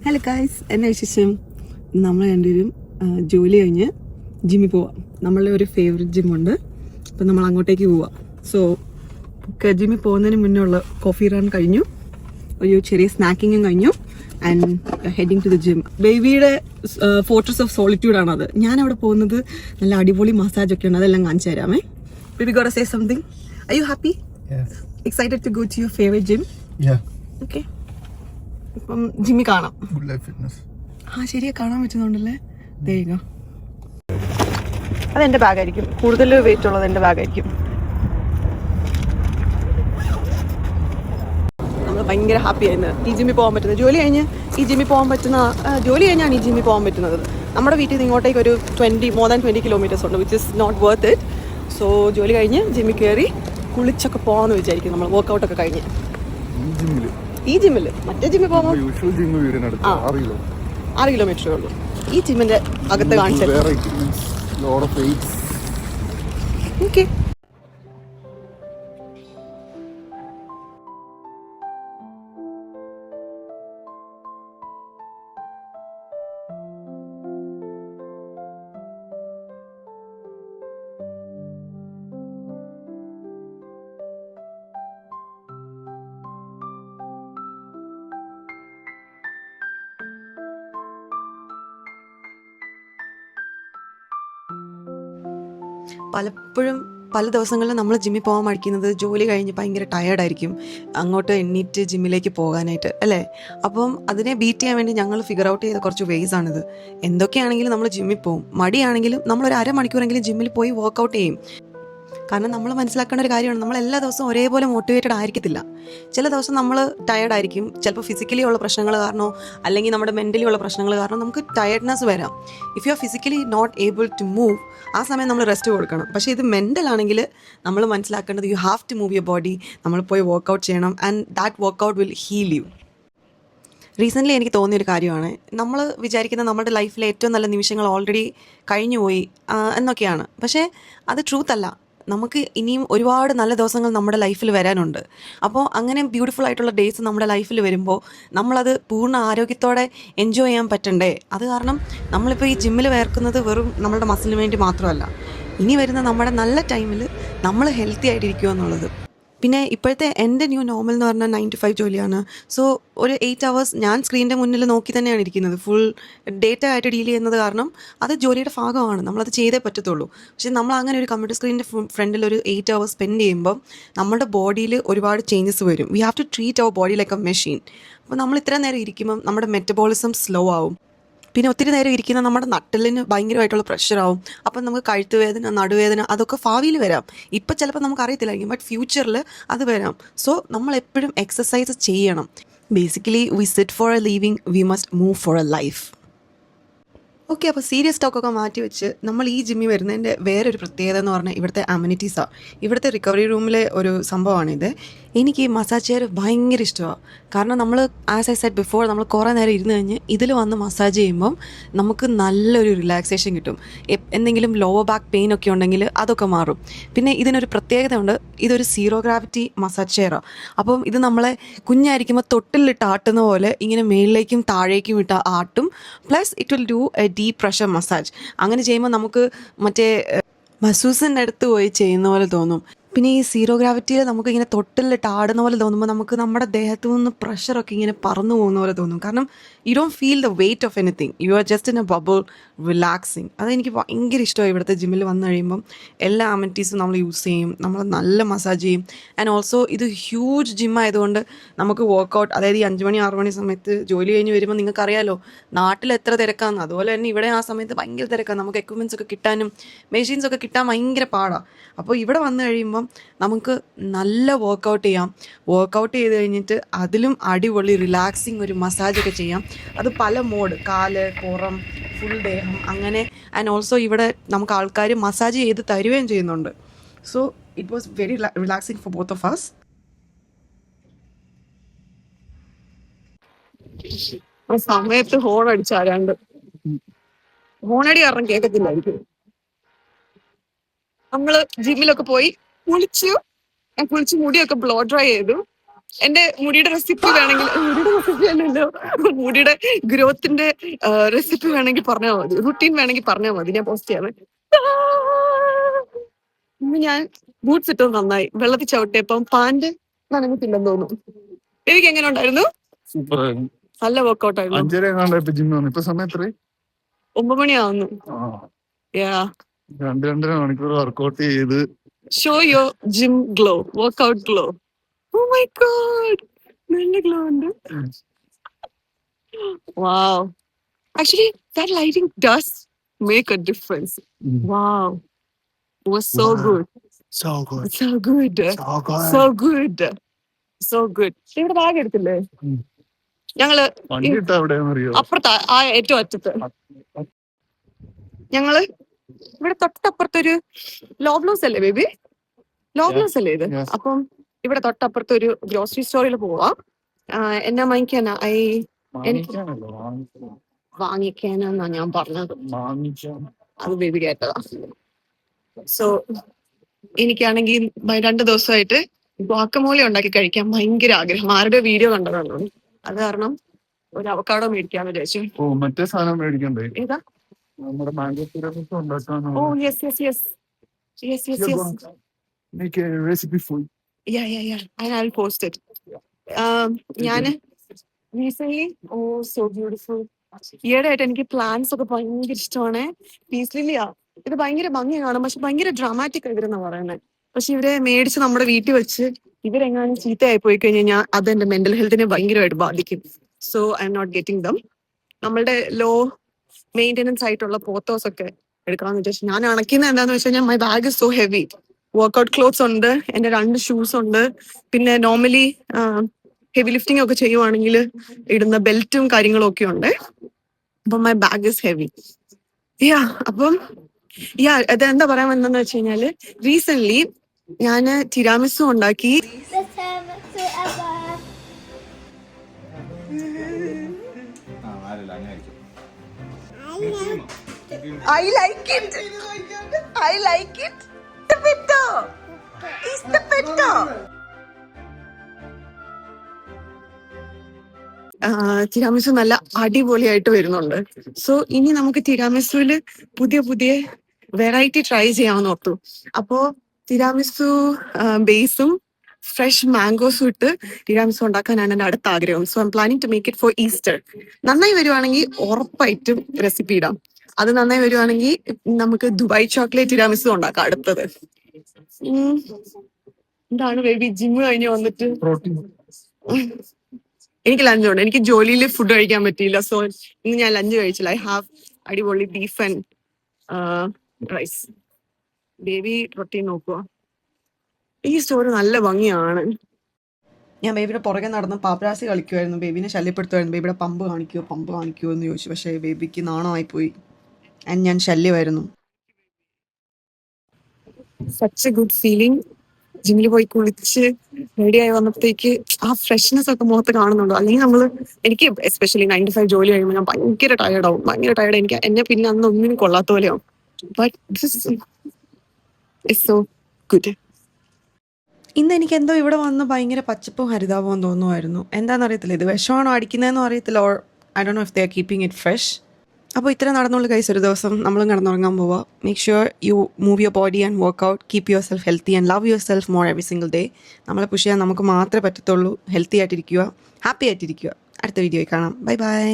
Hello guys, എന്നാ വിശേഷം? നമ്മൾ രണ്ടുപേരും ജോലി കഴിഞ്ഞ് ജിമ്മിൽ പോവാം. നമ്മളുടെ ഒരു ഫേവറേറ്റ് ജിമ്മുണ്ട്, അപ്പം നമ്മൾ അങ്ങോട്ടേക്ക് പോവാം. സോ ജിമ്മിൽ പോകുന്നതിന് മുന്നേ ഉള്ള കോഫി റൺ കഴിഞ്ഞു, ഒരു ചെറിയ സ്നാക്കിങ്ങും കഴിഞ്ഞു, and heading to the gym. ബേബിയുടെ ഫോർട്രസ് ഓഫ് സോളിറ്റ്യൂഡ് ആണത്. ഞാൻ അവിടെ പോകുന്നത് നല്ല അടിപൊളി മസാജ് ഒക്കെ ഉണ്ട്, അതെല്ലാം കാണിച്ചു തരാമേ. Baby gotta say something. Are you happy? Excited to go to your favourite gym? Okay, ഇപ്പം ജിമ്മി കാണാം. ശരിയാ, കാണാൻ പറ്റുന്നുണ്ടല്ലേ. ദേഗ അതെന്റെ ബാഗായിരിക്കും, കൂടുതൽ വെയിറ്റ് ഉള്ളത് എന്റെ ബാഗായിരിക്കും. നമ്മൾ ഭയങ്കര ഹാപ്പി ആയിരുന്നു ഈ ജിമ്മിൽ പോകാൻ പറ്റുന്നത്. ജോലി കഴിഞ്ഞാണ് ഈ ജിമ്മിൽ പോകാൻ പറ്റുന്നത്. നമ്മുടെ വീട്ടിൽ നിന്ന് ഇങ്ങോട്ടേക്ക് ഒരു more than 20 കിലോമീറ്റേഴ്സ് ഉണ്ട്, which is not worth it. So ജോലി കഴിഞ്ഞ് ജിമ്മിൽ കയറി കുളിച്ചൊക്കെ പോകാമെന്ന് വിചാരിക്കും നമ്മൾ, വർക്കൗട്ടൊക്കെ കഴിഞ്ഞ്. ഈ ജിമ്മിൽ മറ്റേ ജിമ്മിൽ പോകുമ്പോൾ 6 കിലോമീറ്ററേ ഉള്ളൂ. ഈ ജിമ്മിന്റെ അകത്ത് കാണിച്ചത്. ഓക്കെ, പല ദിവസങ്ങളിലും നമ്മൾ ജിമ്മിൽ പോകാൻ മടിക്കുന്നത് ജോലി കഴിഞ്ഞ് ഭയങ്കര ടയേർഡായിരിക്കും അങ്ങോട്ട് എണ്ണീറ്റ് ജിമ്മിലേക്ക് പോകാനായിട്ട്, അല്ലേ? അപ്പം അതിനെ ബീറ്റ് ചെയ്യാൻ വേണ്ടി ഞങ്ങൾ ഫിഗർ ഔട്ട് ചെയ്ത കുറച്ച് വേസ് ആണിത്. എന്തൊക്കെയാണെങ്കിലും നമ്മൾ ജിമ്മിൽ പോകും, മടിയാണെങ്കിലും നമ്മളൊരു അരമണിക്കൂറെങ്കിലും ജിമ്മിൽ പോയി വർക്കൗട്ട് ചെയ്യും. കാരണം നമ്മൾ മനസ്സിലാക്കേണ്ട ഒരു കാര്യമാണ്, നമ്മൾ എല്ലാ ദിവസവും ഒരേപോലെ മോട്ടിവേറ്റഡ് ആയിരിക്കത്തില്ല. ചില ദിവസം നമ്മൾ ടയേർഡായിരിക്കും, ചിലപ്പോൾ ഫിസിക്കലി ഉള്ള പ്രശ്നങ്ങൾ കാരണമോ അല്ലെങ്കിൽ നമ്മുടെ മെൻ്റലി ഉള്ള പ്രശ്നങ്ങൾ കാരണം നമുക്ക് ടയേർഡ്നെസ് വരാം. If you are physically not able to move, ആ സമയം നമ്മൾ റെസ്റ്റ് കൊടുക്കണം. പക്ഷേ ഇത് മെൻ്റൽ ആണെങ്കിൽ നമ്മൾ മനസ്സിലാക്കേണ്ടത് you have to move your body. നമ്മൾ പോയി വർക്കൗട്ട് ചെയ്യണം, and that workout will heal you. Recently എനിക്ക് തോന്നിയൊരു കാര്യമാണ്, നമ്മൾ വിചാരിക്കുന്ന നമ്മുടെ ലൈഫിലെ ഏറ്റവും നല്ല നിമിഷങ്ങൾ ഓൾറെഡി കഴിഞ്ഞു പോയി എന്നൊക്കെയാണ്. പക്ഷേ അത് ട്രൂത്ത് അല്ല. നമുക്ക് ഇനിയും ഒരുപാട് നല്ല ദിവസങ്ങൾ നമ്മുടെ ലൈഫിൽ വരാനുണ്ട്. അപ്പോൾ അങ്ങനെ ബ്യൂട്ടിഫുൾ ആയിട്ടുള്ള ഡേയ്സ് നമ്മുടെ ലൈഫിൽ വരുമ്പോൾ നമ്മളത് പൂർണ്ണ ആരോഗ്യത്തോടെ എൻജോയ് ചെയ്യാൻ പറ്റണ്ടേ? അത് കാരണം നമ്മളിപ്പോൾ ഈ ജിമ്മിൽ വേർക്കുന്നത് വെറും നമ്മളുടെ മസിലിന് വേണ്ടി മാത്രമല്ല, ഇനി വരുന്ന നമ്മുടെ നല്ല ടൈമിൽ നമ്മൾ ഹെൽത്തി ആയിട്ടിരിക്കുക എന്നുള്ളത്. പിന്നെ ഇപ്പോഴത്തെ എൻ്റെ ന്യൂ നോർമൽ എന്ന് പറഞ്ഞാൽ 9 to 5 ജോലിയാണ്. സോ ഒരു 8 hours ഞാൻ സ്ക്രീനിൻ്റെ മുന്നിൽ നോക്കി തന്നെയാണ് ഇരിക്കുന്നത്. ഫുൾ ഡേറ്റ ആയിട്ട് ഡീൽ ചെയ്യുന്നത് കാരണം അത് ജോലിയുടെ ഭാഗമാണ്, നമ്മളത് ചെയ്തേ പറ്റത്തുള്ളൂ. പക്ഷേ നമ്മൾ അങ്ങനെ ഒരു കമ്പ്യൂട്ടർ സ്ക്രീനിൻ്റെ ഫ്രണ്ടിൽ ഒരു 8 hours സ്പെൻഡ് ചെയ്യുമ്പോൾ നമ്മുടെ ബോഡിയിൽ ഒരുപാട് ചേഞ്ചസ് വരും. We have to treat our body like a machine. അപ്പോൾ നമ്മൾ ഇത്ര നേരം ഇരിക്കുമ്പം നമ്മുടെ മെറ്റബോളിസം സ്ലോ ആവും. പിന്നെ ഒത്തിരി നേരം ഇരിക്കുന്ന നമ്മുടെ നട്ടലിന് ഭയങ്കരമായിട്ടുള്ള പ്രഷറാവും. അപ്പം നമുക്ക് കഴുത്ത് വേദന, നടുവേദന അതൊക്കെ ഭാവിയിൽ വരാം. ഇപ്പം ചിലപ്പോൾ നമുക്ക് അറിയത്തില്ലായിരിക്കും, ബട്ട് ഫ്യൂച്ചറിൽ അത് വരാം. സോ നമ്മൾ എപ്പോഴും എക്സസൈസ് ചെയ്യണം. Basically we sit for a living, we must move for a life. Okay, അപ്പോൾ സീരിയസ് ടോക്കൊക്കെ മാറ്റി വെച്ച് നമ്മൾ ഈ ജിമ്മിൽ വരുന്നതിൻ്റെ വേറൊരു പ്രത്യേകത എന്ന് പറഞ്ഞാൽ ഇവിടുത്തെ അമ്യൂണിറ്റീസാണ്. ഇവിടുത്തെ റിക്കവറി റൂമിലെ ഒരു സംഭവമാണിത്. എനിക്ക് ഈ മസാജ് ചെയർ ഭയങ്കര ഇഷ്ടമാണ്. കാരണം നമ്മൾ ആസ് ഐ സെഡ് ബിഫോർ, നമ്മൾ കുറേ നേരം ഇരുന്ന് കഴിഞ്ഞ് ഇതിൽ വന്ന് മസാജ് ചെയ്യുമ്പം നമുക്ക് നല്ലൊരു റിലാക്സേഷൻ കിട്ടും. എന്തെങ്കിലും ലോവർ ബാക്ക് പെയിൻ ഒക്കെ ഉണ്ടെങ്കിൽ അതൊക്കെ മാറും. പിന്നെ ഇതിനൊരു പ്രത്യേകത ഉണ്ട്, ഇതൊരു സീറോ ഗ്രാവിറ്റി മസാജ് ചെയറാണ്. അപ്പം ഇത് നമ്മളെ കുഞ്ഞായിരിക്കുമ്പോൾ തൊട്ടിലിട്ട് ആട്ടുന്ന പോലെ ഇങ്ങനെ മേളിലേക്കും താഴേക്കും ഇട്ട് ആട്ടും. Plus it will do A deep pressure massage. അങ്ങനെ ചെയ്യുമ്പോൾ നമുക്ക് മറ്റേ മസൂസിൻ്റെ അടുത്ത് പോയി ചെയ്യുന്ന പോലെ തോന്നും. പിന്നെ ഈ സീറോ ഗ്രാവിറ്റിയിൽ നമുക്ക് ഇങ്ങനെ തൊട്ടിലിട്ട് ആടുന്ന പോലെ തോന്നുമ്പോൾ നമുക്ക് നമ്മുടെ ദേഹത്തു നിന്ന് പ്രഷറൊക്കെ ഇങ്ങനെ പറന്നു പോകുന്ന പോലെ തോന്നും. കാരണം you don't feel the weight of anything, you are just in A bubble relaxing. അതെനിക്ക് ഭയങ്കര ഇഷ്ടമായി. ഇവിടുത്തെ ജിമ്മിൽ വന്നു കഴിയുമ്പം എല്ലാ അമ്യൂണിറ്റീസും നമ്മൾ യൂസ് ചെയ്യും, നമ്മൾ നല്ല മസാജ് ചെയ്യും. ആൻഡ് ഓൾസോ ഇത് ഹ്യൂജ് ജിമ്മായതുകൊണ്ട് നമുക്ക് വർക്കൗട്ട്, അതായത് ഈ 5 മണി 6 മണി സമയത്ത് ജോലി കഴിഞ്ഞ് വരുമ്പോൾ നിങ്ങൾക്കറിയാലോ നാട്ടിൽ എത്ര തിരക്കാന്ന്. അതുപോലെ തന്നെ ഇവിടെ ആ സമയത്ത് ഭയങ്കര തിരക്കാണ്. നമുക്ക് എക്യുപ്മെൻറ്റ്സ് ഒക്കെ കിട്ടാനും മെഷീൻസ് ഒക്കെ കിട്ടാൻ ഭയങ്കര പാടാണ്. അപ്പോൾ ഇവിടെ വന്നു കഴിയുമ്പം നമുക്ക് നല്ല വർക്കൗട്ട് ചെയ്യാം. വർക്കൗട്ട് ചെയ്ത് കഴിഞ്ഞിട്ട് അതിലും അടിപൊളി റിലാക്സിങ് ഒരു മസാജൊക്കെ ചെയ്യാം. അത് പല മോഡ്, കാല്, പുറം, ഫുൾ ദേഹം അങ്ങനെ. ആൻഡ് ഓൾസോ ഇവിടെ നമുക്ക് ആൾക്കാർ മസാജ് ചെയ്ത് തരുകയും ചെയ്യുന്നുണ്ട്. So it was very relaxing for both of us. ആ സമയത്ത് ഹോൺ അടിച്ചാരാണ്ട്, ഹോണടി കാരണം കേൾക്കത്തില്ലായിരിക്കും. നമ്മള് ജിമ്മിലൊക്കെ പോയി കുളിച്ചു, മുടിയൊക്കെ ബ്ലോ ഡ്രൈ ചെയ്തു. എന്റെ മുടിയുടെ റെസിപ്പി വേണമെങ്കിൽ മുടിയുടെ റെസിപ്പി അല്ലല്ലോ, മുടിയുടെ ഗ്രോത്തിന്റെ റെസിപ്പി വേണമെങ്കിൽ പറഞ്ഞാൽ മതി, റുട്ടീൻ വേണമെങ്കിൽ പറഞ്ഞാൽ മതി, ഞാൻ പോസ്റ്റ് ചെയ്യാം. ഇന്ന് ഞാൻ ബൂട്ട്സ് ഇട്ടത് നന്നായി, വെള്ളത്തിൽ ചവിട്ടിയപ്പം പാന്റ് നനഞ്ഞിട്ടില്ലെന്ന് തോന്നുന്നു. എനിക്ക് എങ്ങനെ ഉണ്ടായിരുന്നു? സൂപ്പർ നല്ല വർക്കൗട്ട് ആയിരുന്നു. 5:30 ജിമ്മ് വന്നു. ഇപ്പൊ സമയം എത്ര? 9 മണിയാവുന്നു. രണ്ട് 2.5 മണിക്കൂർ വർക്കൗട്ട് ചെയ്ത്. Show your gym glow, workout glow. Oh my god, നല്ല ഗ്ലോ ഉണ്ട്. Wow. Actually, that lighting does make a difference. Wow. It was so good. So good. So good. So good. So good. So good. ഇവിടെ bag എടുത്തില്ലേ? ഞങ്ങള് വണ്ടി ഇട്ടാ എവിടെയാണെന്നറിയോ? അപ്പുറത്ത് ആ ഏറ്റവും അറ്റത്ത്. ഞങ്ങള് ഇവിടെ തൊട്ടപ്പുറത്തൊരു ലോബ്ലോസ് അല്ലേ ബേബി? ലോബ്ലോസ് അല്ലേ ഇത്? അപ്പം ഇവിടെ തൊട്ടപ്പുറത്തൊരു ഗ്രോസറി സ്റ്റോറിൽ പോവാം. എന്നാ വാങ്ങിക്കാനാ? വാങ്ങിക്കാനാന്നാ ഞാൻ പറഞ്ഞത്, അത് ബേബി കേട്ടതാ. സോ എനിക്കാണെങ്കിൽ 2 ദിവസമായിട്ട് ഗുവാക്കമോളി ഉണ്ടാക്കി കഴിക്കാൻ ഭയങ്കര ആഗ്രഹം. ആരുടെ വീഡിയോ കണ്ടതാണ്, അത് കാരണം ഒരു അവക്കാഡോ മേടിക്കാന്ന് വിചാരിച്ചു. മറ്റേ സാധനം മേടിക്കണ്ടേ? ഏതാ? നമ്മുടെ മാംഗോ സിറപ്പ് ഉണ്ടാക്കാൻ. Oh yes yes yes yes yes yes. Make a recipe for you. Yeah. I'll post it. ഞാന് റീസെന്റ് സോ ബ്യൂട്ടിഫുൾ. ഈയിടെയായിട്ട് എനിക്ക് പ്ലാന്റ്സ് ഒക്കെ ഭയങ്കര ഇഷ്ടമാണ്. പീസ് ലില്ലിയാ, ഇത് ഭയങ്കര ഭംഗിയാണ്, പക്ഷെ ഭയങ്കര ഡ്രാമാറ്റിക് ഇവരെന്നാ പറയുന്നത്. പക്ഷെ ഇവരെ മേടിച്ച് നമ്മുടെ വീട്ടിൽ വെച്ച് ഇവരെങ്ങാനും ചീത്തയായി പോയി കഴിഞ്ഞാൽ അത് എന്റെ മെന്റൽ ഹെൽത്തിനെ ഭയങ്കരമായിട്ട് ബാധിക്കും. So I M not getting them. നമ്മളുടെ ലോ മെയിൻ്റെനൻസ് ആയിട്ടുള്ള പോത്തോസ് ഒക്കെ എടുക്കാന്ന് വിചാരിച്ചു. ഞാൻ അണക്കുന്നത് എന്താന്ന് വെച്ച് കഴിഞ്ഞാൽ my bag is so heavy. Workout clothes ഉണ്ട്, എന്റെ 2 ഷൂസ് ഉണ്ട്, പിന്നെ നോർമലി ഹെവി ലിഫ്റ്റിംഗ് ഒക്കെ ചെയ്യുവാണെങ്കിൽ ഇടുന്ന ബെൽറ്റും കാര്യങ്ങളും ഒക്കെ ഉണ്ട്. അപ്പം മൈ ബാഗ് ഇസ് ഹെവി. അപ്പം അതെന്താ പറയാൻ വന്നെന്ന് വെച്ച് കഴിഞ്ഞാല്, റീസെന്റ് ഞാന് തിരാമിസു ഉണ്ടാക്കി. I like it. I like it. ഇഷ്ടപ്പെട്ടോ? തിരാമിസു നല്ല അടിപൊളിയായിട്ട് വരുന്നുണ്ട്. സോ ഇനി നമുക്ക് തിരാമിസുവില് പുതിയ വെറൈറ്റി ട്രൈ ചെയ്യാമെന്ന് ഓർത്തു. അപ്പോ തിരാമിസു ബേസും ഫ്രഷ് മാംഗോസും ഇട്ട് തിരാമിസു ഉണ്ടാക്കാനാണ് എന്റെ അടുത്ത ആഗ്രഹം. So I am planning to make it for Easter. നന്നായി വരുവാണെങ്കിൽ ഉറപ്പായിട്ടും റെസിപ്പി ഇടാം. അത് നന്നായി വരുവാണെങ്കിൽ നമുക്ക് ദുബായ് ചോക്ലേറ്റ് തിരാമിസു ഉണ്ടാക്കാം അടുത്തത്. എന്താണ് ബേബി ജിമ്മ് കഴിഞ്ഞ് വന്നിട്ട്? എനിക്ക് ലഞ്ച് ഉണ്ട്. എനിക്ക് ജോലിയിൽ ഫുഡ് കഴിക്കാൻ പറ്റിയില്ല. സോ ഇന്ന് ഞാൻ ലഞ്ച് കഴിച്ചില്ല. ഐ ഹാവ് അടിപൊളി beef and rice. Baby routine നോക്കുക. ഈ സ്റ്റോറി നല്ല ഭംഗിയാണ്. ഞാൻ ബേബിയുടെ പുറകെ നടന്ന് പാപ്പരാസി കളിക്കുമായിരുന്നു. ബേബിനെ ശല്യപ്പെടുത്തുമായിരുന്നു. ബേബിയുടെ പമ്പ് കാണിക്കുമോ എന്ന് ചോദിച്ചു. പക്ഷേ ബേബിക്ക് നാണമായി പോയി. ആൻഡ് ഞാൻ ശല്യമായിരുന്നു. Such a good feeling. ജിമ്മിൽ പോയി കുളിച്ച് റെഡിയായി വന്നപ്പോഴത്തേക്ക് ആ ഫ്രഷ്നെസ് ഒക്കെ മുഖത്ത് കാണുന്നുണ്ടോ? അല്ലെങ്കിൽ എനിക്ക് എസ്പെഷ്യലി 9 to 5 ജോലി കഴിയുമ്പോൾ ഞാൻ ഭയങ്കര ടയർഡാവും. ഭയങ്കര ടയർഡ്. എനിക്ക് എന്നെ പിന്നെ അന്ന് ഒന്നിനും കൊള്ളാത്ത പോലെയാവും. But this is so good. ഇന്ന് എനിക്ക് എന്തോ ഇവിടെ വന്ന് ഭയങ്കര പച്ചപ്പും ഹരിതാപവും തോന്നുമായിരുന്നു. എന്താണെന്നറിയത്തില്ല, ഇത് വിഷമാണോ അടിക്കുന്നതെന്നും അറിയത്തില്ല. Or I don't know if they are keeping it fresh. അപ്പോൾ ഇത്ര നടന്നുള്ള കൈസ് ഒരു ദിവസം നമ്മളും കിടന്നുറങ്ങാൻ പോവുക. Make sure you move your body and work out. Keep your self healthy and love your self more every single day. നമ്മളെ push ചെയ്യാൻ നമുക്ക് മാത്രമേ പറ്റത്തുള്ളൂ. ഹെൽത്തി ആയിട്ടിരിക്കുക, ഹാപ്പി ആയിട്ടിരിക്കുക. അടുത്ത വീഡിയോയിൽ കാണാം. Bye bye.